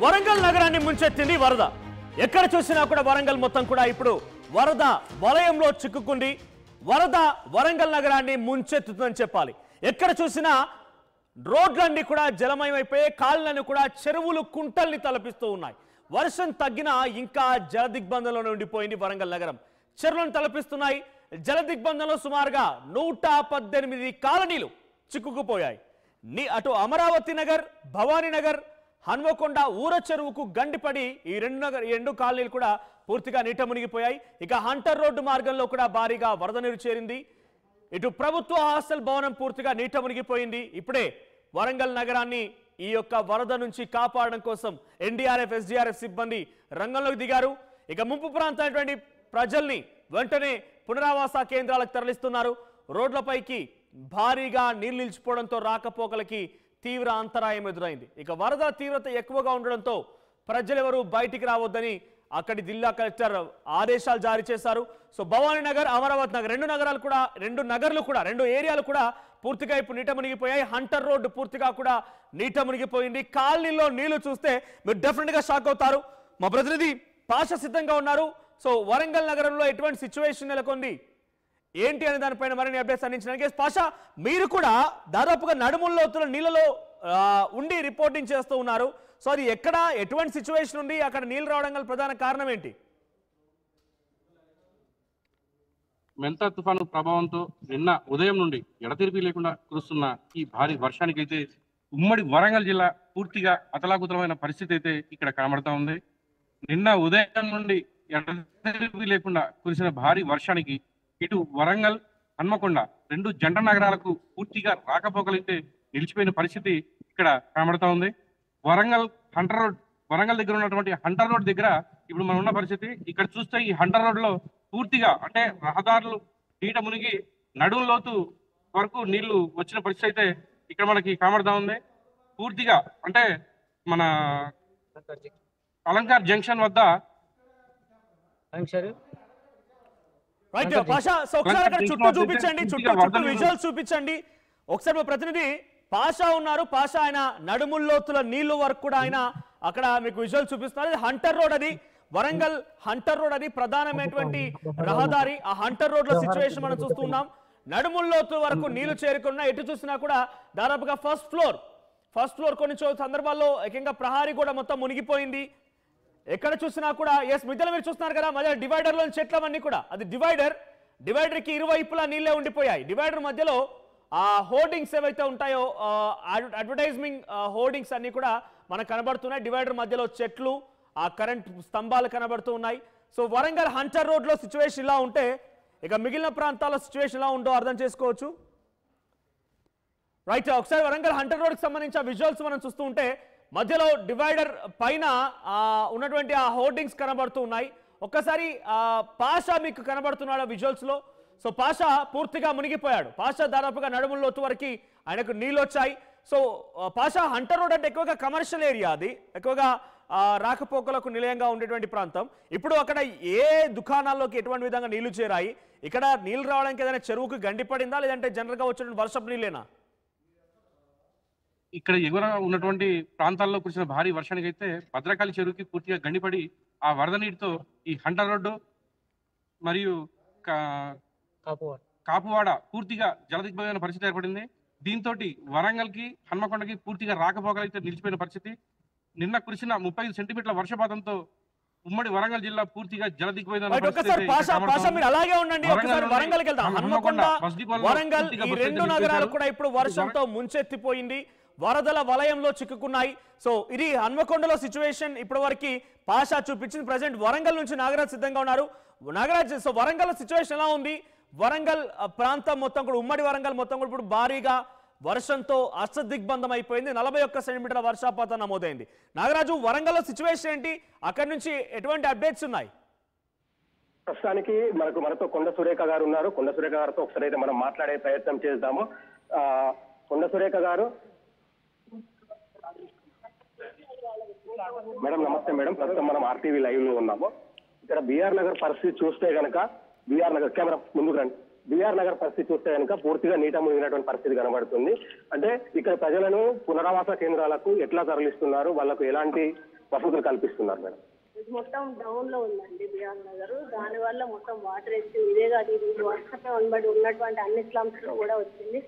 వరంగల్ నగరాన్ని ముంచెత్తింది వరద. ఎక్కడ చూసినా కూడా వరంగల్ మొత్తం కూడా ఇప్పుడు వరద వలయంలో చిక్కుకుంది. వరద వరంగల్ నగరాన్ని ముంచెత్తుతుందని చెప్పాలి. ఎక్కడ చూసినా రోడ్లన్నీ కూడా జలమయమైపోయి కాళ్ళను కూడా చెరువులు కుంటల్ని తలపిస్తూ ఉన్నాయి. వర్షం తగ్గినా ఇంకా జల దిగ్బంధంలోనే ఉండిపోయింది వరంగల్ నగరం. చెరువులను తలపిస్తున్నాయి. జల దిగ్బంధంలో సుమారుగా 118 కాలనీలు చిక్కుకుపోయాయి. అటు అమరావతి నగర్, భవానీ నగర్, హన్మకొండ ఊర చెరువుకు గండిపడి ఈ రెండు కాలనీలు కూడా పూర్తిగా నీట మునిగిపోయాయి. ఇక హంటర్ రోడ్డు మార్గంలో కూడా భారీగా వరద నీరు చేరింది. ఇటు ప్రభుత్వ హాస్టల్ భవనం పూర్తిగా నీట మునిగిపోయింది. ఇప్పుడే వరంగల్ నగరాన్ని ఈ యొక్క వరద నుంచి కాపాడడం కోసం ఎన్డీఆర్ఎఫ్, ఎస్డీఆర్ఎఫ్ సిబ్బంది రంగంలోకి దిగారు. ఇక ముంపు ప్రాంతమైనటువంటి ప్రజల్ని వెంటనే పునరావాస కేంద్రాలకు తరలిస్తున్నారు. రోడ్లపైకి భారీగా నీళ్లు నిలిచిపోవడంతో రాకపోకలకి తీవ్ర అంతరాయం ఎదురైంది. ఇక వరద తీవ్రత ఎక్కువగా ఉండడంతో ప్రజలెవరూ బయటికి రావద్దని అక్కడి జిల్లా కలెక్టర్ ఆదేశాలు జారీ చేశారు. సో భవానీ నగర్, అమరావతి నగర్ రెండు ఏరియాలు కూడా పూర్తిగా ఇప్పుడు నీట మునిగిపోయాయి. హంటర్ రోడ్డు పూర్తిగా కూడా నీట మునిగిపోయింది. కాలనీలో నీళ్లు చూస్తే మీరు డెఫినెట్గా షాక్ అవుతారు. మా ప్రతినిధి పాష సిద్ధంగా ఉన్నారు. సో వరంగల్ నగరంలో ఎటువంటి సిచ్యువేషన్ నెలకొంది ఏంటి అనే దానిపైన మరిన్ని అప్డేట్స్ అందించడానికి పాషా, మీరు కూడా దాదాపుగా నడుముల్లోతుల నీళ్ళలో ఉండి రిపోర్టింగ్ చేస్తూ ఉన్నారు. సో అది ఎక్కడ ఎటువంటి సిచ్యువేషన్ ఉంది, అక్కడ నీళ్ళు రావడం గల ప్రధాన కారణం ఏంటి? మెంతా తుఫాను ప్రభావంతో నిన్న ఉదయం నుండి ఎడతెరిపి లేకుండా కురుస్తున్న ఈ భారీ వర్షానికైతే ఉమ్మడి వరంగల్ జిల్లా పూర్తిగా అతలాకుతలమైన పరిస్థితి అయితే ఇక్కడ కనబడతా ఉంది. నిన్న ఉదయం నుండి ఎడతెరిపి లేకుండా కురిసిన భారీ వర్షానికి ఇటు వరంగల్, హన్మకొండ రెండు జంట నగరాలకు పూర్తిగా రాకపోకలైతే నిలిచిపోయిన పరిస్థితి ఇక్కడ కనబడతా ఉంది. వరంగల్ దగ్గర ఉన్నటువంటి హంటర్ రోడ్ దగ్గర ఇప్పుడు మనం ఉన్న పరిస్థితి. ఇక్కడ చూస్తే ఈ హంటర్ రోడ్ లో పూర్తిగా అంటే రహదారులు నీట మునిగి నడుము లోతు వరకు నీళ్లు వచ్చిన పరిస్థితి అయితే ఇక్కడ మనకి కనబడతా ఉంది. పూర్తిగా అంటే మన అలంకార్ జంక్షన్ వద్ద రైట్ పాషా, సో ఒకసారి అక్కడ చుట్టూ చూపించండి, చుట్టూ విజువల్స్ చూపించండి. ఒకసారి మా ప్రతినిధి పాషా ఉన్నారు. పాషా ఆయన నడుముల్లోతుల నీళ్లు వరకు కూడా ఆయన అక్కడ మీకు విజువల్ చూపిస్తున్నారు. హంటర్ రోడ్, అది వరంగల్ హంటర్ రోడ్, అది ప్రధానమైనటువంటి రహదారి. ఆ హంటర్ రోడ్ లో సిచ్యువేషన్ మనం చూస్తున్నాం. నడుముల్లోతు వరకు నీళ్లు చేరుకున్నా. ఎటు చూసినా కూడా దాదాపుగా ఫస్ట్ ఫ్లోర్ కొన్ని సందర్భాల్లో ఏకంగా ప్రహారీ కూడా మొత్తం మునిగిపోయింది. ఎక్కడ చూసినా కూడా మధ్యలో మీరు చూస్తున్నారు కదా, మధ్య డివైడర్ లో చెట్లవన్నీ కూడా, అది డివైడర్ కి ఇరువైపులా నీళ్లే ఉండిపోయాయి. డివైడర్ మధ్యలో ఆ హోర్డింగ్స్ ఏవైతే ఉంటాయో, అడ్వర్టైజింగ్ హోర్డింగ్స్ అన్ని కూడా మనకు కనబడుతున్నాయి. డివైడర్ మధ్యలో చెట్లు, ఆ కరెంట్ స్తంభాలు కనబడుతూ ఉన్నాయి. సో వరంగల్ హంటర్ రోడ్ లో సిచ్యువేషన్ ఇలా ఉంటే ఇక మిగిలిన ప్రాంతాల్లో సిచ్యువేషన్ ఎలా ఉందో అర్థం చేసుకోవచ్చు. రైట్, ఒకసారి వరంగల్ హంటర్ రోడ్ కి సంబంధించిన విజువల్స్ మనం చూస్తూ ఉంటే మధ్యలో డివైడర్ పైన ఉన్నటువంటి ఆ హోర్డింగ్స్ కనబడుతూ ఉన్నాయి. ఒక్కసారి పాషా మీకు కనబడుతున్నాడు విజువల్స్ లో. సో పాషా పూర్తిగా మునిగిపోయాడు. పాషా దాదాపుగా నడుముల్లోతు వరకు ఆయనకు నీళ్ళు వచ్చాయి. సో పాషా, హంటర్ రోడ్ అంటే ఎక్కువగా కమర్షియల్ ఏరియా, అది ఎక్కువగా రాకపోకలకు నిలయంగా ఉండేటువంటి ప్రాంతం. ఇప్పుడు అక్కడ ఏ దుకాణాల్లోకి ఎటువంటి విధంగా నీళ్లు చేరాయి? ఇక్కడ నీళ్లు రావడానికి ఏదైనా చెరువుకు గండి పడిందా, లేదంటే జనరల్ గా వచ్చిన వర్షపు నీళ్ళేనా? ఇక్కడ ఎగుర ఉన్నటువంటి ప్రాంతాల్లో కురిసిన భారీ వర్షానికి అయితే భద్రకాళి చెరువుకి పూర్తిగా గండిపడి ఆ వరద నీటితో ఈ హంటర్ రోడ్డు మరియు కాపువాడ పూర్తిగా జలదిగ్బంధమైన పరిస్థితి ఏర్పడింది. దీంతో వరంగల్ కి, హన్మకొండకి పూర్తిగా రాకపోకలైతే నిలిచిపోయిన పరిస్థితి. నిన్న కురిసిన 35 సెంటీమీటర్ల వర్షపాతంతో ఉమ్మడి వరంగల్ జిల్లా పూర్తిగా జలదిగ్బంధమైన అలాగే ఉండండి. ఒకసారి వరంగల్కి వెళ్దాం. హన్మకొండ, వరంగల్ ఈ రెండు నగరాలు కూడా ఇప్పుడు వర్షంతో ముంచెత్తిపోయింది, వరదల వలయంలో చిక్కుకున్నాయి. సో ఇది హన్మకొండలో సిచ్యువేషన్. ఇప్పటి వరకు పాషా చూపించింది. ప్రెసెంట్ వరంగల్ నుంచి నాగరాజ్ సిద్ధంగా ఉన్నారు. నాగరాజ్, సో వరంగల్ సిచ్యువేషన్ ఎలా ఉంది? వరంగల్ ప్రాంతం మొత్తం కూడా, ఉమ్మడి వరంగల్ మొత్తం కూడా ఇప్పుడు భారీగా వర్షంతో అష్టదిగ్బంధం అయిపోయింది. 41 సెంటీమీటర్ల వర్షపాతం నమోదైంది. నాగరాజు, వరంగల్లో సిచ్యువేషన్ ఏంటి? అక్కడి నుంచి ఎటువంటి అప్డేట్స్ ఉన్నాయి? ప్రస్తుతానికి మనతో కొండ సురేఖ గారు ఉన్నారు. కొండ సురేఖ గారితో ఒకసారి అయితే మనం మాట్లాడే ప్రయత్నం చేద్దాము. కొండ సురేఖ గారు, మేడం నమస్తే మేడం. ప్రస్తుతం మనం ఆర్టీవీ లైవ్ లో ఉన్నాము. ఇక్కడ బీఆర్ నగర్ పరిస్థితి చూస్తే కనుక, బీఆర్ నగర్ కెమెరా ముందుకు రండి. బీఆర్ నగర్ పరిస్థితి చూస్తే కనుక పూర్తిగా నీట మునిగినటువంటి పరిస్థితి కనబడుతుంది. అంటే ఇక్కడ ప్రజలను పునరావాస కేంద్రాలకు ఎట్లా తరలిస్తున్నారు, వాళ్ళకు ఎలాంటి వసతులు కల్పిస్తున్నారు మేడం? ఇది మొత్తం డౌన్ లో ఉందండి బిఆర్ నగర్. దాని వల్ల మొత్తం వాటర్ వచ్చింది. ఇదే కాదు, ఇది వర్షమే వనబడి ఉన్నటువంటి అన్ని స్లమ్స్ లో కూడా వచ్చింది.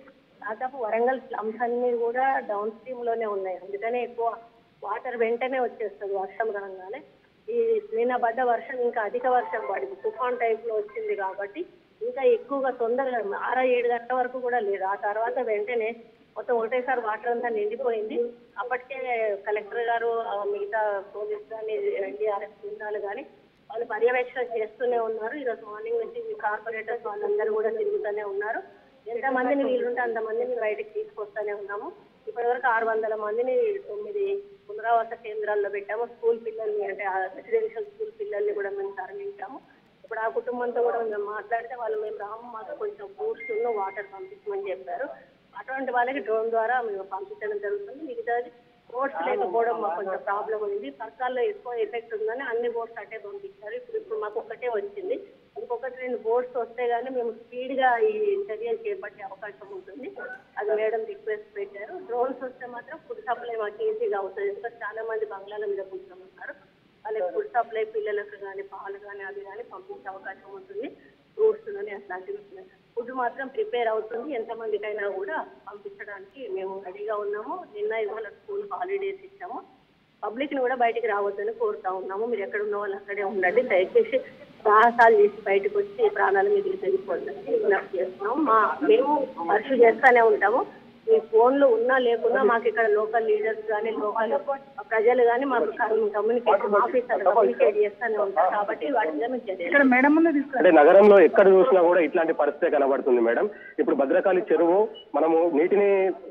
దాదాపు వరంగల్ స్లమ్స్ అన్ని కూడా డౌన్ స్ట్రీమ్ లోనే ఉన్నాయి. అందుకనే ఎక్కువ వాటర్ వెంటనే వచ్చేస్తుంది వర్షం రాగానే. ఈ నిన్న పడ్డ వర్షం ఇంకా అధిక వర్షం పడింది, తుఫాన్ టైప్ లో వచ్చింది కాబట్టి ఇంకా ఎక్కువగా తొందరగా 6-7 గంటల వరకు కూడా లేదు. ఆ తర్వాత వెంటనే మొత్తం ఒకటేసారి వాటర్ అంతా నిండిపోయింది. అప్పటికే కలెక్టర్ గారు, మిగతా పోలీస్ కానీ, ఎన్డీఆర్ఎఫ్ బృందాలు కానీ వాళ్ళు పర్యవేక్షణ చేస్తూనే ఉన్నారు. ఈరోజు మార్నింగ్ నుంచి కార్పొరేటర్స్ వాళ్ళందరూ కూడా తిరుగుతూనే ఉన్నారు. ఎంతమందిని వీలుంటే అంతమందిని బయటకు తీసుకొస్తూనే ఉన్నాము. ఇప్పటివరకు 600 మందిని 9 పునరావాస కేంద్రాల్లో పెట్టాము. స్కూల్ పిల్లల్ని, అంటే రెసిడెన్షియల్ స్కూల్ పిల్లల్ని కూడా మేము తరలించాము. ఇప్పుడు ఆ కుటుంబంతో కూడా మేము మాట్లాడితే వాళ్ళు మేము రాము, మాకు కొంచెం ఫ్రూట్స్ వాటర్ పంపించమని చెప్పారు. అటువంటి వాళ్ళకి డ్రోన్ ద్వారా మేము పంపించడం జరుగుతుంది. మిగతాది బోట్స్ లేకపోవడం మాకు కొంచెం ప్రాబ్లం ఉంది. పర్కాల్లో ఎక్కువ ఎఫెక్ట్ ఉందని అన్ని బోట్స్ అట్టే పంపించారు. ఇప్పుడు మాకు ఒక్కటే వచ్చింది. ఇంకొకటి 2 బోట్స్ వస్తే గానీ మేము స్పీడ్ గా ఈ చర్యలు చేపట్టే అవకాశం ఉంటుంది. అది మేడం రిక్వెస్ట్ పెట్టారు. డ్రోన్స్ వస్తే మాత్రం ఫుడ్ సప్లై మాకు ఈజీగా అవుతుంది. ఎందుకంటే చాలా మంది బంగ్లాల మీద కూర్చోమన్నారు. వాళ్ళకి ఫుడ్ సప్లై పిల్లలకు కానీ పాలు కానీ అవి కానీ పంపించే అవకాశం ఉంటుంది. ఫ్రూట్స్ కానీ అట్లాంటివి ఫుడ్ మాత్రం ప్రిపేర్ అవుతుంది. ఎంతమందికైనా కూడా పంపించడానికి మేము రెడీగా ఉన్నాము. నిన్న ఇవాళ స్కూల్ హాలిడేస్ ఇచ్చాము. పబ్లిక్ ని కూడా బయటికి రావద్దని కోరుతా ఉన్నాము. మీరు ఎక్కడ ఉన్న వాళ్ళు అక్కడే ఉండండి. దయచేసి సాహసాలు చేసి బయటకు వచ్చి ప్రాణాల మీద తెలిసిపోతుందని విజ్ఞప్తి చేస్తున్నాము. మేము పర్సు చేస్తూనే ఉంటాము. మీ ఫోన్లు ఉన్నా లేకున్నా మాకు ఇక్కడ లోకల్ లీడర్స్ కానీ, లోకల్ ప్రజలు కానీ మాకు కమ్యూనికేషన్ ఆఫీసర్ కమ్యూనికేట్ చేస్తూనే ఉంటారు. కాబట్టి వాటి మీద అంటే నగరంలో ఎక్కడ చూసినా కూడా ఇట్లాంటి పరిస్థితి కనబడుతుంది మేడం. ఇప్పుడు భద్రకాళి చెరువు మనము నీటిని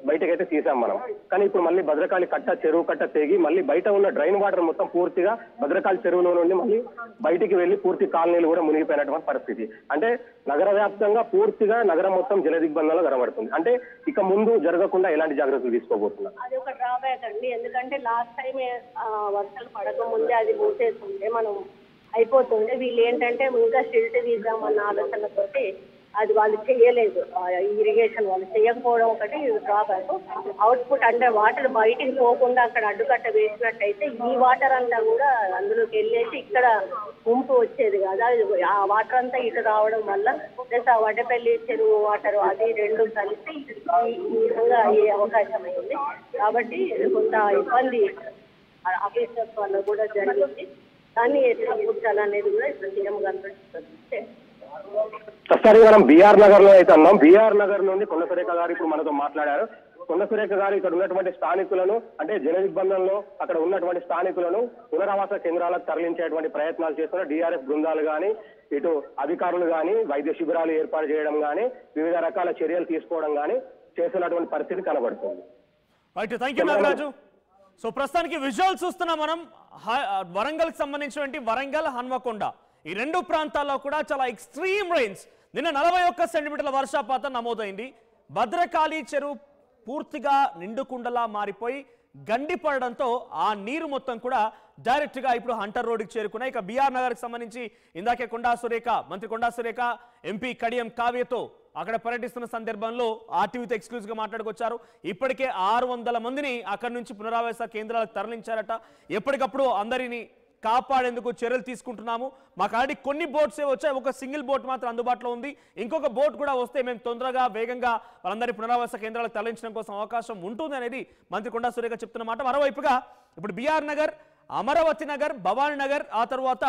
బయటకైతే తీసాం మనం, కానీ ఇప్పుడు మళ్ళీ భద్రకాళి చెరువు కట్ట తెగి మళ్ళీ బయట ఉన్న డ్రైన్ వాటర్ మొత్తం పూర్తిగా భద్రకాళి చెరువులో నుండి మళ్ళీ బయటికి వెళ్లి పూర్తి కాలనీలు కూడా మునిగిపోయినటువంటి పరిస్థితి. అంటే నగర వ్యాప్తంగా పూర్తిగా నగరం మొత్తం జలదిగ్బంధంలో కనబడుతుంది. అంటే ఇక ముందు జరగకుండా ఎలాంటి జాగ్రత్తలు తీసుకోబోతున్నారు? అది ఒక డ్రాబ్యాక్ అండి. ఎందుకంటే లాస్ట్ టైం వర్షాలు పడక ముందే అది మూసేస్తుంటే మనం అయిపోతుండే. వీళ్ళు ఏంటంటే ఇంకా షిల్ట్ తీద్దామన్న ఆలోచనతోటి అది వాళ్ళు చేయలేదు. ఇరిగేషన్ వాళ్ళు చేయకపోవడం ఒకటి డ్రాబ్యాక్. అవుట్పుట్ అంటే వాటర్ బయటికి పోకుండా అక్కడ అడ్డుకట్ట వేసినట్టయితే ఈ వాటర్ అంతా కూడా అందులోకి వెళ్ళేసి ఇక్కడ ముంపు వచ్చేది కదా. ఆ వాటర్ అంతా ఇటు రావడం వల్ల ప్లస్ ఆ వడ్డపల్లి చెరువు వాటర్ అది 2 కలిసి ఈ విధంగా అయ్యే అవకాశం అయింది. కాబట్టి కొంత ఇబ్బంది ఆఫీసర్స్ వల్ల కూడా జరిగింది. కానీ ఎట్లా కూర్చాలనేది కూడా ఇప్పుడు సీఎం గారు ప్రస్తుతానికి మనం బీఆర్ నగర్ లో అయితే ఉన్నాం. బీఆర్ నగర్ నుండి కొండ సురేఖ గారు ఇప్పుడు మనతో మాట్లాడారు. కొండ సురేఖ గారు ఇక్కడ ఉన్నటువంటి స్థానికులను, అంటే జల దిగ్బంధంలో అక్కడ ఉన్నటువంటి స్థానికులను పునరావాస కేంద్రాలకు తరలించేటువంటి ప్రయత్నాలు చేస్తున్న డిఆర్ఎఫ్ బృందాలు కానీ, ఇటు అధికారులు కానీ వైద్య శిబిరాలు ఏర్పాటు చేయడం కానీ, వివిధ రకాల చర్యలు తీసుకోవడం కానీ చేస్తున్నటువంటి పరిస్థితి కనబడుతుంది. Thank you Nagaraju. సో ప్రస్తుతానికి విజువల్స్ చూస్తున్నాం మనం. వరంగల్ సంబంధించినటువంటి వరంగల్, హన్మకొండ ఈ 2 ప్రాంతాల్లో కూడా చాలా ఎక్స్ట్రీమ్ రైన్స్. నిన్న 41 సెంటీమీటర్ల వర్షపాతం నమోదైంది. భద్రకాళి చెరువు పూర్తిగా నిండుకుండలా మారిపోయి గండి పడడంతో ఆ నీరు మొత్తం కూడా డైరెక్ట్ గా ఇప్పుడు హంటర్ రోడ్డుకి చేరుకున్నాయి. ఇక బీఆర్ నగర్ కి సంబంధించి ఇందాకే మంత్రి కొండా సురేఖ, ఎంపీ కడియం కావ్యతో అక్కడ పర్యటిస్తున్న సందర్భంలో ఆర్టీవీతో ఎక్స్క్లూజివ్ గా మాట్లాడుకొచ్చారు. ఇప్పటికే 600 మందిని అక్కడి నుంచి పునరావాస కేంద్రాలకు తరలించారట. ఎప్పటికప్పుడు అందరినీ కాపాడేందుకు చర్యలు తీసుకుంటున్నాము. మాకు ఆల్రెడీ కొన్ని బోట్సే వచ్చాయి, ఒక సింగిల్ బోట్ మాత్రం అందుబాటులో ఉంది. ఇంకొక బోట్ కూడా వస్తే మేము తొందరగా వేగంగా వాళ్ళందరి పునరావాస కేంద్రాలకు తరలించడం కోసం అవకాశం ఉంటుంది అనేది మంత్రి కొండా సురేఖ చెప్తున్నమాట. మరోవైపుగా ఇప్పుడు బీఆర్ నగర్, అమరావతి నగర్, భవానీ నగర్, ఆ తర్వాత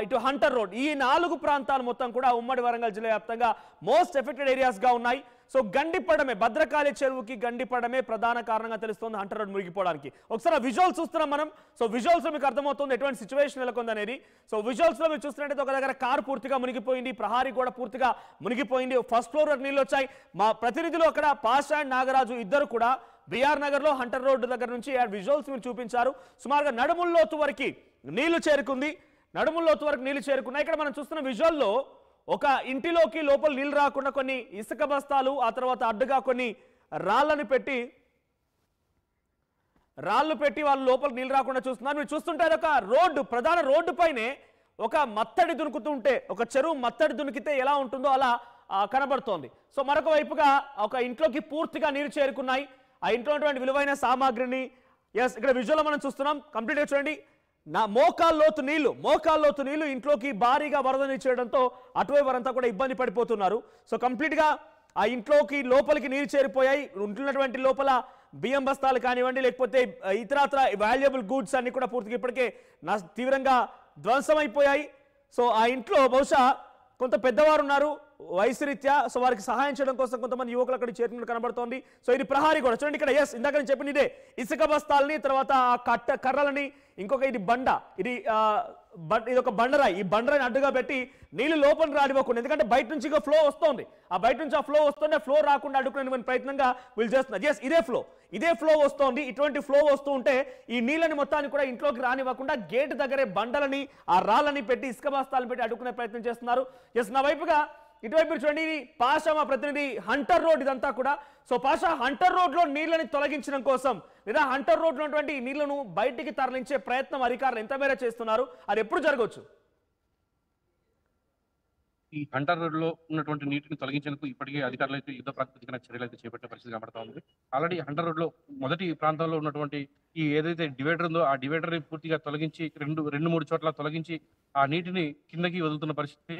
ఇటు హంటర్ రోడ్, ఈ 4 ప్రాంతాలు మొత్తం కూడా ఉమ్మడి వరంగల్ జిల్లా వ్యాప్తంగా మోస్ట్ ఎఫెక్టెడ్ ఏరియాస్ గా ఉన్నాయి. సో గండిపడమే, భద్రకాళి చెరువుకి గండిపడమే ప్రధాన కారణంగా తెలుస్తోంది హంటర్ రోడ్ మునిగిపోవడానికి. ఒకసారి విజువల్స్ చూస్తున్నాం మనం. సో విజువల్స్ లో మీకు అర్థమవుతుంది ఎటువంటి సిచ్యువేషన్ నెలకొంది అనేది. సో విజువల్స్ లో మీరు చూస్తున్నట్టయితే ఒక దగ్గర కారు పూర్తిగా మునిగిపోయింది, ప్రహారీ కూడా పూర్తిగా మునిగిపోయింది, ఫస్ట్ ఫ్లోర్ వరకు నీళ్ళు వచ్చాయి. మా ప్రతినిధులు అక్కడ పాషా అండ్ నాగరాజు ఇద్దరు కూడా బీఆర్ నగర్ లో హంటర్ రోడ్డు దగ్గర నుంచి విజువల్స్ మీరు చూపించారు. సుమారుగా నడుముల్లోతు వరకు నీళ్లు చేరుకుంది, నడుముల్లోతు వరకు నీళ్లు చేరుకున్నాయి. ఇక్కడ మనం చూస్తున్న విజువల్లో ఒక ఇంటిలోకి లోపల నీళ్లు రాకుండా కొన్ని ఇసుక బస్తాలు, ఆ తర్వాత అడ్డుగా కొన్ని రాళ్ళు పెట్టి వాళ్ళు లోపల నీళ్లు రాకుండా చూస్తున్నారు. మీరు చూస్తుంటారు ఒక రోడ్డు, ప్రధాన రోడ్డు పైనే ఒక మత్తడి దునుకుతుంటే, ఒక చెరువు మత్తడి దునికితే ఎలా ఉంటుందో అలా కనబడుతోంది. సో మరొక వైపుగా ఒక ఇంట్లోకి పూర్తిగా నీరు చేరుకున్నాయి. ఆ ఇంట్లో ఉన్నటువంటి విలువైన సామాగ్రిని, ఎస్ ఇక్కడ విజువల్ మనం చూస్తున్నాం కంప్లీట్ గా చూడండి నా మోకాల్లోతు నీళ్లు ఇంట్లోకి భారీగా వరదని చేయడంతో అటువైపు వారంతా కూడా ఇబ్బంది పడిపోతున్నారు. సో కంప్లీట్ గా ఆ ఇంట్లోకి లోపలికి నీరు చేరిపోయాయి. ఉంటున్నటువంటి లోపల బియ్యం బస్తాలు కానివ్వండి లేకపోతే ఇతరత్ర వాల్యుబుల్ గూడ్స్ అన్ని కూడా పూర్తిగా ఇప్పటికే తీవ్రంగా ధ్వంసమైపోయాయి. సో ఆ ఇంట్లో బహుశా కొంత పెద్దవారు ఉన్నారు వయసు రీత్యా. సో వారికి సహాయం చేయడం కోసం కొంతమంది యువకులు అక్కడ చేరినట్టు కనబడుతోంది. సో ఇది ప్రహారీ కూడా చూడండి ఇక్కడ. ఎస్ ఇందాక నేను చెప్పిన ఇదే ఇసుక బస్తాలని తర్వాత ఆ కర్రలని ఇంకొక ఇది బండ ఇది ఒక బండరాయి. ఈ బండరాయిని అడ్డుగా పెట్టి నీళ్లు లోపలికి రానివ్వకుండా ఎందుకంటే బయట నుంచి ఫ్లో వస్తుంది. ఆ బయట నుంచి ఆ ఫ్లో వస్తుంటే ఫ్లో రాకుండా అడ్డుకునే ప్రయత్నంగా వీళ్ళు చేస్తున్నారు. ఎస్ ఇదే ఫ్లో వస్తోంది. ఇటువంటి ఫ్లో వస్తూ ఉంటే ఈ నీళ్ళని మొత్తాన్ని కూడా ఇంట్లోకి రానివ్వకుండా గేట్ దగ్గరే బండలని ఆ రాళ్ళని పెట్టి ఇసుక బస్తాలను పెట్టి అడ్డుకునే ప్రయత్నం చేస్తున్నారు. ఎస్ నా వైపుగా ఇటువైపు చూడండి ఇది పాషా మా ప్రతినిధి హంటర్ రోడ్ ఇదంతా కూడా. సో పాషా హంటర్ రోడ్ లో నీళ్ళని తొలగించడం కోసం లేదా హంటర్ రోడ్ లో ఉన్నటువంటి నీళ్లను బయటికి తరలించే ప్రయత్నం అధికారులు ఎంత మేర చేస్తున్నారు, అది ఎప్పుడు జరగవచ్చు? ఈ హంటర్ రోడ్ లో ఉన్నటువంటి నీటిని తొలగించేందుకు ఇప్పటికే అధికారులు అయితే యుద్ధ ప్రాతిపదికన చర్యలు అయితే చేపట్టే పరిస్థితి కనబడతా ఉంది. ఆల్రెడీ హంటర్ రోడ్ లో మొదటి ప్రాంతంలో ఉన్నటువంటి ఈ ఏదైతే డివైడర్ ఉందో ఆ డివైడర్ ని పూర్తిగా తొలగించి రెండు మూడు చోట్ల తొలగించి ఆ నీటిని కిందకి వదులుతున్న పరిస్థితి.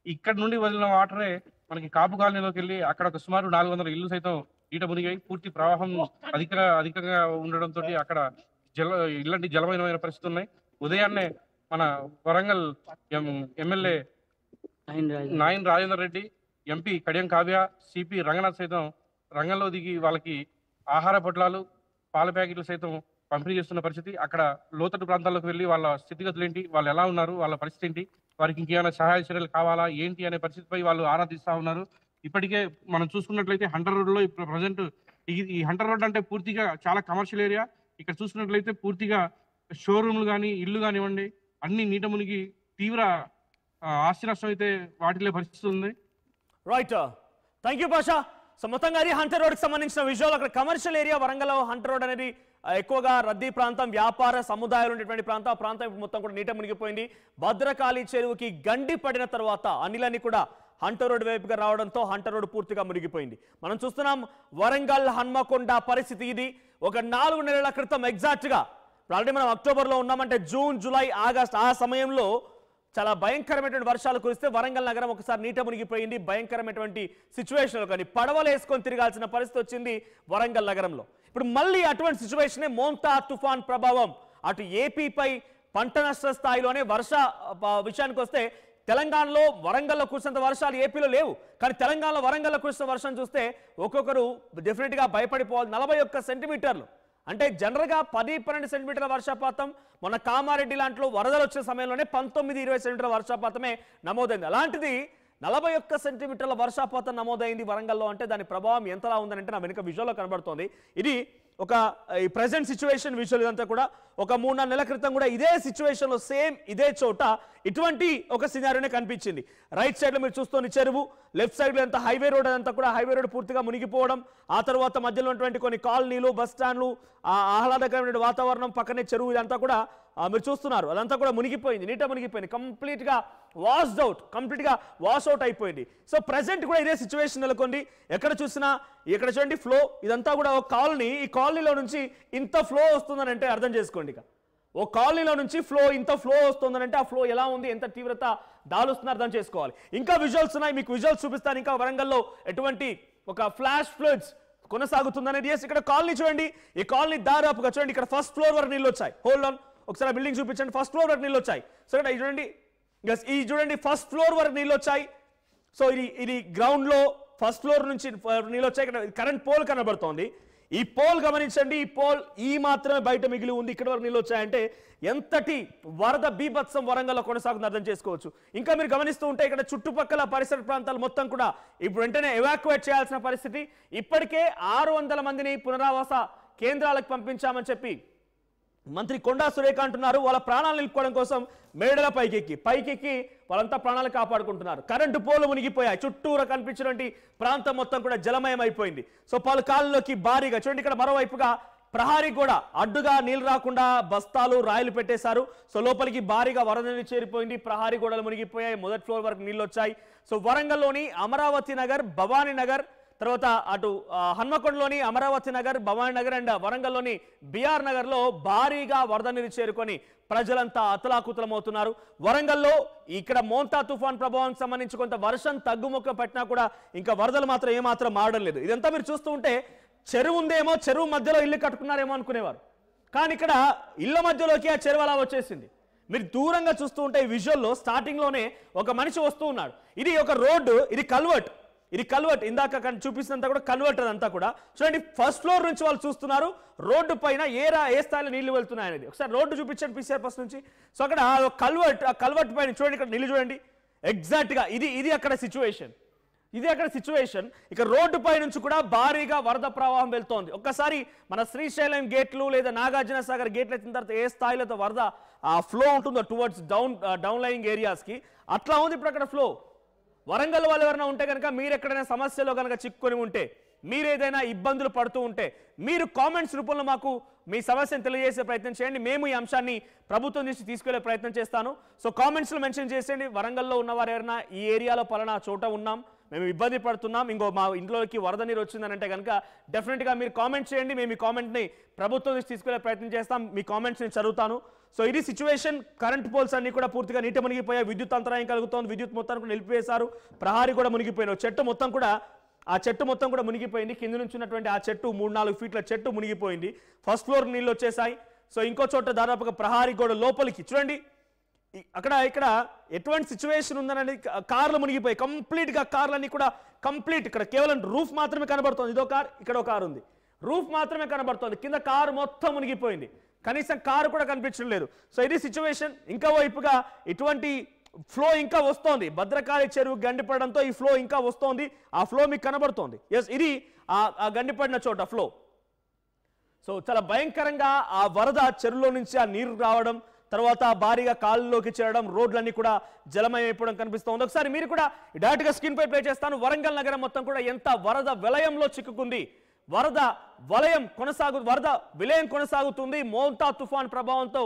ఇక్కడ నుండి వదిలిన వాటరే మనకి కాపు కాలనీలోకి వెళ్ళి అక్కడ ఒక సుమారు 400 ఇళ్లు సైతం నీట మునిగాయి. పూర్తి ప్రవాహం అధికంగా ఉండడంతో అక్కడ ఇలాంటి జలమయమైన పరిస్థితులు ఉన్నాయి. ఉదయాన్నే మన Warangal MLA Nayan Rajender Reddy, MP Kadiyam Kavya, CP Ranganath సైతం రంగంలో దిగి వాళ్ళకి ఆహార పొట్లాలు పాల ప్యాకెట్లు సైతం పంపిణీ చేస్తున్న పరిస్థితి. అక్కడ లోతట్టు ప్రాంతాల్లోకి వెళ్ళి వాళ్ళ స్థితిగతులు ఏంటి, వాళ్ళు ఎలా ఉన్నారు, వాళ్ళ పరిస్థితి ఏంటి, వారికి ఇంకేమైనా సహాయ చర్యలు కావాలా ఏంటి అనే పరిస్థితిపై వాళ్ళు ఆరాధిస్తూ ఉన్నారు. ఇప్పటికే మనం చూసుకున్నట్లయితే హంటర్ రోడ్ లో ఇప్పుడు ప్రజెంట్ ఈ హంటర్ రోడ్ అంటే పూర్తిగా చాలా కమర్షియల్ ఏరియా. ఇక్కడ చూసుకున్నట్లయితే పూర్తిగా షోరూమ్లు కానీ ఇల్లు కానివ్వండి అన్ని నీట మునిగి తీవ్ర ఆస్తి నష్టం అయితే వాటిలో పరిస్థితి ఉంది. Right, thank you Pasha. So మొత్తంగా అది హంటర్ రోడ్కి సంబంధించిన విజువల్. అక్కడ commercial area Warangal Hunter road అనేది ఎక్కువగా రద్దీ ప్రాంతం, వ్యాపార సముదాయాలు ఉండేటువంటి ప్రాంతం. ఆ ప్రాంతం మొత్తం కూడా నీట మునిగిపోయింది. భద్రకాళి చెరువుకి గండి పడిన తర్వాత అనిలన్నీ కూడా హంటర్ రోడ్ వైపుగా రావడంతో హంటర్ రోడ్ పూర్తిగా మునిగిపోయింది. మనం చూస్తున్నాం వరంగల్ హన్మకొండ పరిస్థితి ఇది. ఒక 4 నెలల క్రితం ఎగ్జాక్ట్గా ఆల్రెడీ మనం అక్టోబర్లో ఉన్నామంటే జూన్, జూలై, ఆగస్ట్ ఆ సమయంలో చాలా భయంకరమైనటువంటి వర్షాలు కురిస్తే వరంగల్ నగరం ఒకసారి నీట మునిగిపోయింది. భయంకరమైనటువంటి సిచ్యువేషన్లో కానీ పడవలు వేసుకొని తిరగాల్సిన పరిస్థితి వచ్చింది వరంగల్ నగరంలో. ఇప్పుడు మళ్ళీ అటువంటి సిచ్యువేషనే మోంతా తుఫాన్ ప్రభావం అటు ఏపీపై పంట నష్ట స్థాయిలోనే వర్ష విషయానికి వస్తే తెలంగాణలో వరంగల్లో కురిసినంత వర్షాలు ఏపీలో లేవు. కానీ తెలంగాణలో వరంగల్లో కురిసిన వర్షం చూస్తే ఒక్కొక్కరు డెఫినెట్గా భయపడిపోవాలి. 41 సెంటీమీటర్లు అంటే జనరల్గా 10-12 సెంటీమీటర్ల వర్షపాతం. మొన్న కామారెడ్డి లాంటిలో వరదలు వచ్చిన సమయంలోనే 19-20 సెంటీమీటర్ల వర్షపాతమే నమోదైంది. అలాంటిది 41 సెంటీమీటర్ల వర్షపాతం నమోదైంది వరంగల్లో. అంటే దాని ప్రభావం ఎంతలా ఉందని అంటే నా వెనుక విజువల్లో కనబడుతోంది. ఇది ఒక ఈ ప్రజెంట్ సిచ్యువేషన్ విజువల్ ఇదంతా కూడా. ఒక 3-4 నెలల క్రితం కూడా ఇదే సిచ్యువేషన్లో సేమ్ ఇదే చోట ఇటువంటి ఒక సినారియోనే కనిపించింది. రైట్ సైడ్లో మీరు చూస్తున్న చెరువు, లెఫ్ట్ సైడ్లో ఎంత హైవే రోడ్ అదంతా కూడా హైవే రోడ్ పూర్తిగా మునిగిపోవడం, ఆ తర్వాత మధ్యలో ఉన్నటువంటి కొన్ని కాలనీలు, బస్ స్టాండ్లు, ఆహ్లాదకరమైన వాతావరణం, పక్కనే చెరువు ఇదంతా కూడా మీరు చూస్తున్నారు. అదంతా కూడా మునిగిపోయింది, నీట మునిగిపోయింది, కంప్లీట్గా వాష్డ్ అవుట్, కంప్లీట్గా వాష్ అవుట్ అయిపోయింది. సో ప్రజెంట్ కూడా ఇదే సిచ్యువేషన్ నెలకొంది. ఎక్కడ చూసినా ఇక్కడ చూడండి ఫ్లో ఇదంతా కూడా ఒక కాలనీ. ఈ కాలనీలో నుంచి ఇంత ఫ్లో వస్తుందని అంటే అర్థం చేసుకోండి. ఇక ఓ కాలనీలో నుంచి ఇంత ఫ్లో వస్తుందని అంటే ఆ ఫ్లో ఎలా ఉంది, ఎంత తీవ్రత దాలుస్తుంది అర్థం చేసుకోవాలి. ఇంకా విజువల్స్ ఉన్నాయి, మీకు విజువల్స్ చూపిస్తాను. ఇంకా వరంగల్లో ఎటువంటి ఒక ఫ్లాష్ ఫ్లడ్స్ కొనసాగుతుందనేది. ఇక్కడ కాలనీ చూడండి, ఈ కాలనీ దాదాపుగా చూడండి ఇక్కడ ఫస్ట్ ఫ్లోర్ వరకు నీళ్ళు వచ్చాయి. హోల్డ్ ఆన్, ఒకసారి బిల్డింగ్ చూపించండి. ఫస్ట్ ఫ్లోర్ వరకు నీళ్ళు వచ్చాయి. సో ఇక్కడ చూడండి, ఈ చూడండి ఫస్ట్ ఫ్లోర్ వరకు నీళ్ళు వచ్చాయి. సో ఇది గ్రౌండ్ లో ఫస్ట్ ఫ్లోర్ నుంచి నీళ్ళు వచ్చాయి. ఇక్కడ కరెంట్ పోల్ కనబడుతోంది. ఈ పోల్ గమనించండి, ఈ పోల్ ఈ మాత్రమే బయట మిగిలి ఉంది. ఇక్కడ వరకు నీళ్ళు వచ్చాయంటే ఎంతటి వరద బీభత్సం వరంగల్లో కొనసాగుతుంది అర్థం చేసుకోవచ్చు. ఇంకా మీరు గమనిస్తూ ఉంటే ఇక్కడ చుట్టుపక్కల పరిసర ప్రాంతాలు మొత్తం కూడా ఇప్పుడు వెంటనే ఎవాక్యువేట్ చేయాల్సిన పరిస్థితి. ఇప్పటికే 600 మందిని పునరావాస కేంద్రాలకు పంపించామని చెప్పి మంత్రి కొండా సురేఖ అంటున్నారు. వాళ్ళ ప్రాణాలు నిలుపుకోవడం కోసం మేడల పైకెక్కి వాళ్ళంతా ప్రాణాలు కాపాడుకుంటున్నారు. Current pole మునిగిపోయాయి. చుట్టూరా కనిపించినటువంటి ప్రాంతం మొత్తం కూడా జలమయం అయిపోయింది. సో పలు కాళ్ళలోకి భారీగా చూడండి, ఇక్కడ మరోవైపుగా ప్రహారీ కూడా అడ్డుగా నీళ్ళు రాకుండా బస్తాలు రాయిలు పెట్టేశారు. సో లోపలికి భారీగా వరద నీరు చేరిపోయింది. ప్రహారీ గోడలు మునిగిపోయాయి. మొదటి ఫ్లోర్ వరకు నీళ్ళు వచ్చాయి. సో వరంగల్లోని అమరావతి నగర్, భవానీ నగర్, తర్వాత అటు హన్మకొండలోని అమరావతి నగర్, భవానీ నగర్ అండ్ వరంగల్లోని బిఆర్ నగర్లో భారీగా వరద నీరు చేరుకొని ప్రజలంతా అతలాకుతలమవుతున్నారు. వరంగల్లో ఇక్కడ మోంతా తుఫాన్ ప్రభావానికి సంబంధించి కొంత వర్షం తగ్గుముఖం పట్టినా కూడా ఇంకా వరదలు మాత్రం ఏమాత్రం మారడం లేదు. ఇదంతా మీరు చూస్తూ ఉంటే చెరువు ఉందేమో, చెరువు మధ్యలో ఇల్లు కట్టుకున్నారేమో అనుకునేవారు. కానీ ఇక్కడ ఇళ్ల మధ్యలోకి ఆ చెరువు అలా వచ్చేసింది. మీరు దూరంగా చూస్తూ ఉంటే ఈ విజువల్లో స్టార్టింగ్లోనే ఒక మనిషి వస్తూ ఉన్నాడు. ఇది ఒక రోడ్డు, ఇది కల్వర్ట్ ఇందాక చూపిస్తున్నంత కూడా కన్వర్ట్ అదంతా కూడా. చూడండి, ఫస్ట్ ఫ్లోర్ నుంచి వాళ్ళు చూస్తున్నారు రోడ్డు పైన ఏ స్థాయిలో నీళ్లు వెళ్తున్నాయి అనేది. ఒకసారి రోడ్డు చూపించండి పీసీఆర్ ఫస్ట్ నుంచి. సో అక్కడ ఆ కల్వర్ట్ పైన చూడండి, ఇక్కడ నీళ్ళు చూడండి ఎగ్జాక్ట్గా ఇది అక్కడ సిచ్యువేషన్. ఇక రోడ్డు పై నుంచి కూడా భారీగా వరద ప్రవాహం వెళ్తోంది. ఒక్కసారి మన శ్రీశైలం గేట్లు లేదా నాగార్జున సాగర్ గేట్లు ఎత్తిన తర్వాత ఏ స్థాయిలో వరద ఫ్లో ఉంటుందో టువర్డ్స్ డౌన్ లైయింగ్ ఏరియాస్కి, అట్లా ఉంది ఇప్పుడు అక్కడ ఫ్లో. వరంగల్ వాళ్ళు ఎవరైనా ఉంటే కనుక, మీరు ఎక్కడైనా సమస్యలో కనుక చిక్కుకొని ఉంటే, మీరు ఏదైనా ఇబ్బందులు పడుతూ ఉంటే, మీరు కామెంట్స్ రూపంలో మాకు మీ సమస్యను తెలియజేసే ప్రయత్నం చేయండి. మేము ఈ అంశాన్ని ప్రభుత్వం నుంచి తీసుకెళ్లే ప్రయత్నం చేస్తాను. సో కామెంట్స్లో మెన్షన్ చేసేయండి, వరంగల్లో ఉన్నవారు ఎవరైనా ఈ ఏరియాలో పలానా చోట ఉన్నాం, మేము ఇబ్బంది పడుతున్నాం, ఇంకో మా ఇంట్లోకి వరద నీరు వచ్చిందని అంటే కనుక డెఫినెట్గా మీరు కామెంట్ చేయండి. మేము ఈ కామెంట్ని ప్రభుత్వం నుంచి తీసుకెళ్లే ప్రయత్నం చేస్తాం. మీ కామెంట్స్ నేను చదువుతాను. సో ఇది సిచ్యువేషన్. కరెంట్ పోల్స్ అన్ని కూడా పూర్తిగా నీట మునిగిపోయాయి. విద్యుత్ అంతరాయం కలుగుతోంది. విద్యుత్ మొత్తాన్ని కూడా నిలిపివేశారు. ప్రహారీ కూడా మునిగిపోయిన చెట్టు మొత్తం కూడా మునిగిపోయింది. కింద నుంచి ఉన్నటువంటి ఆ చెట్టు 3-4 ఫీట్ల చెట్టు మునిగిపోయింది. ఫస్ట్ ఫ్లోర్ నీళ్ళు వచ్చేసాయి. సో ఇంకో చోట దాదాపుగా ప్రహారీ గోడ లోపలికి చూడండి, ఇక్కడ ఎటువంటి సిచ్యువేషన్ ఉందనండి. కార్లు మునిగిపోయి కంప్లీట్గా, కార్లన్నీ కూడా ఇక్కడ కేవలం రూఫ్ మాత్రమే కనబడుతుంది. ఇదో కార్, ఇక్కడ ఒక కారు ఉంది, రూఫ్ మాత్రమే కనబడుతుంది. కింద కారు మొత్తం మునిగిపోయింది, కనీసం కారు కూడా కనిపించడం లేదు. సో ఇది సిచ్యువేషన్. ఇంకా వైపుగా ఇటువంటి ఫ్లో ఇంకా వస్తోంది. భద్రకాళి చెరువు గండిపడడంతో ఈ ఫ్లో ఇంకా వస్తోంది. ఆ ఫ్లో మీకు కనబడుతోంది. ఎస్, ఇది ఆ గండిపడిన చోట ఫ్లో. సో చాలా భయంకరంగా ఆ వరద చెరువులో నుంచి ఆ నీరు రావడం, తర్వాత భారీగా కాళ్ళలోకి చేరడం, రోడ్లన్నీ కూడా జలమయమైపోవడం కనిపిస్తోంది. ఒకసారి మీరు కూడా డైరెక్ట్గా స్క్రీన్ పై ప్లే చేస్తాను. వరంగల్ నగరం మొత్తం కూడా ఎంత వరద విలయంలో చిక్కుకుంది. వరద విలయం కొనసాగుతుంది. మోంతా తుఫాన్ ప్రభావంతో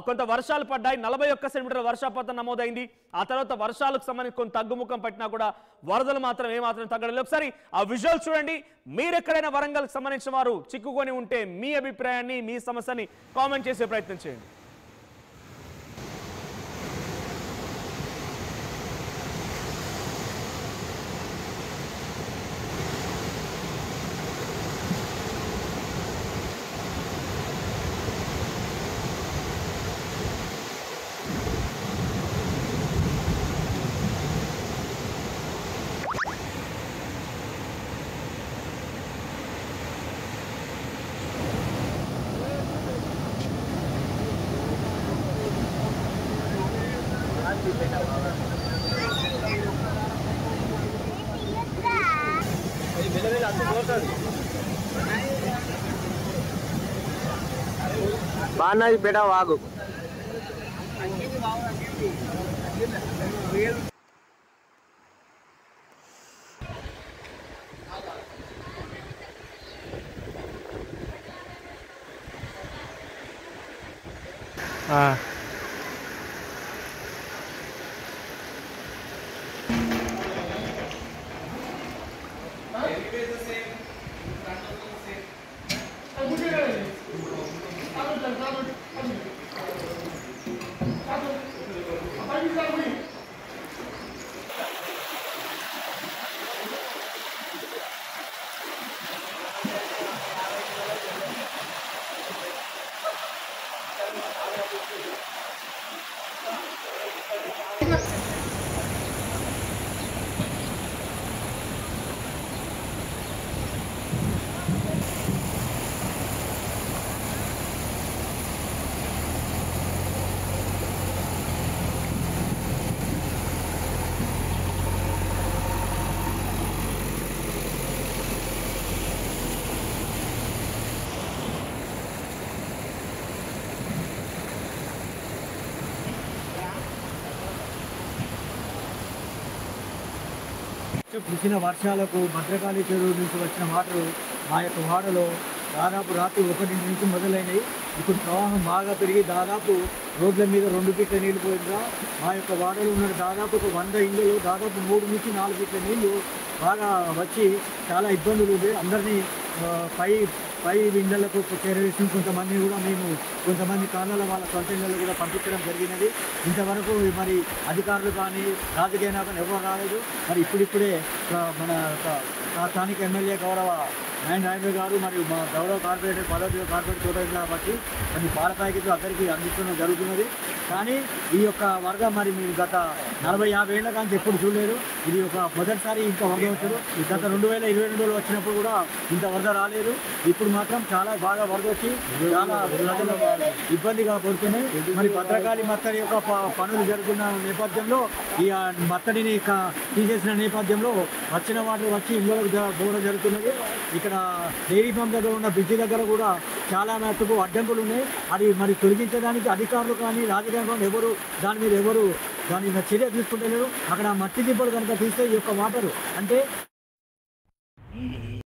కొంత వర్షాలు పడ్డాయి. 41 సెంటీమీటర్ల వర్షపాతం నమోదైంది. ఆ తర్వాత వర్షాలకు సంబంధించి కొంత తగ్గుముఖం పట్టినా కూడా వరదలు మాత్రం ఏమాత్రం తగ్గలేదు. ఒకసారి ఆ విజువల్ చూడండి. మీరు ఎక్కడైనా వరంగల్కి సంబంధించిన వారు చిక్కుకొని ఉంటే మీ అభిప్రాయాన్ని, మీ సమస్యని కామెంట్ చేసే ప్రయత్నం చేయండి. బాగున్నది బేటా వాగు. కురిసిన వర్షాలకు భద్రకాళి చెరువు నుంచి వచ్చిన వాటర్ మా యొక్క వాడలో దాదాపు రాత్రి 1 నుంచి మొదలైనవి. ఇప్పుడు ప్రవాహం బాగా పెరిగి దాదాపు రోడ్ల మీద 2 ఫీట్ల నీళ్లు పోయిందా. మా యొక్క వాడలో ఉన్న దాదాపు ఒక 100 ఇళ్ళు దాదాపు 3 నుంచి 4 ఫీట్ల నీళ్లు బాగా వచ్చి చాలా ఇబ్బందులు ఉంది. అందరినీ పై ఇళ్లకు చేరవేసి కొంతమంది కూడా మేము కొంతమంది కారణాల వాళ్ళ సొంత ఇళ్లలో కూడా పంపించడం జరిగినది. ఇంతవరకు మరి అధికారులు కానీ రాజకీయ నాయకులు ఎవరు రాలేదు. మరి ఇప్పుడిప్పుడే మన స్థానిక ఎమ్మెల్యే గౌరవ నారాయణ గారు మరియు మా గౌరవ కార్పొరేటర్ కార్పొరేట్ చూడాలి కాబట్టి మరి పాలపాయకి అందరికీ అందించడం జరుగుతున్నది. కానీ ఈ యొక్క వరద మరి మీరు గత 40-50 ఏళ్ల కానీ ఎప్పుడు చూడలేదు. ఇది ఒక మొదటిసారి ఇంత వరద వచ్చారు. గత 2022లో వచ్చినప్పుడు కూడా ఇంత వరద రాలేదు. ఇప్పుడు మాత్రం చాలా బాగా వరద వచ్చి చాలా ప్రజలు ఇబ్బందిగా పడుతున్నాయి. మరి భద్రకాళి మత్తడి యొక్క పనులు జరుగుతున్న నేపథ్యంలో ఈ మత్తడిని తీసేసిన నేపథ్యంలో వచ్చిన వాటర్ వచ్చి ఇళ్ళకు పోవడం జరుగుతున్నది. ఇక్కడ డైరీ ఫామ్ దగ్గర ఉన్న బ్రిడ్జి దగ్గర కూడా చాలా మట్టుకు అడ్డంకులు ఉన్నాయి. అది మరి తొలగించడానికి అధికారులు కానీ రాజకీయ ఎవరు దాని మీద చర్య తీసుకుంటలేరు. అక్కడ మట్టి దిబ్బలు కనుక తీస్తే ఈ యొక్క వాటరు అంటే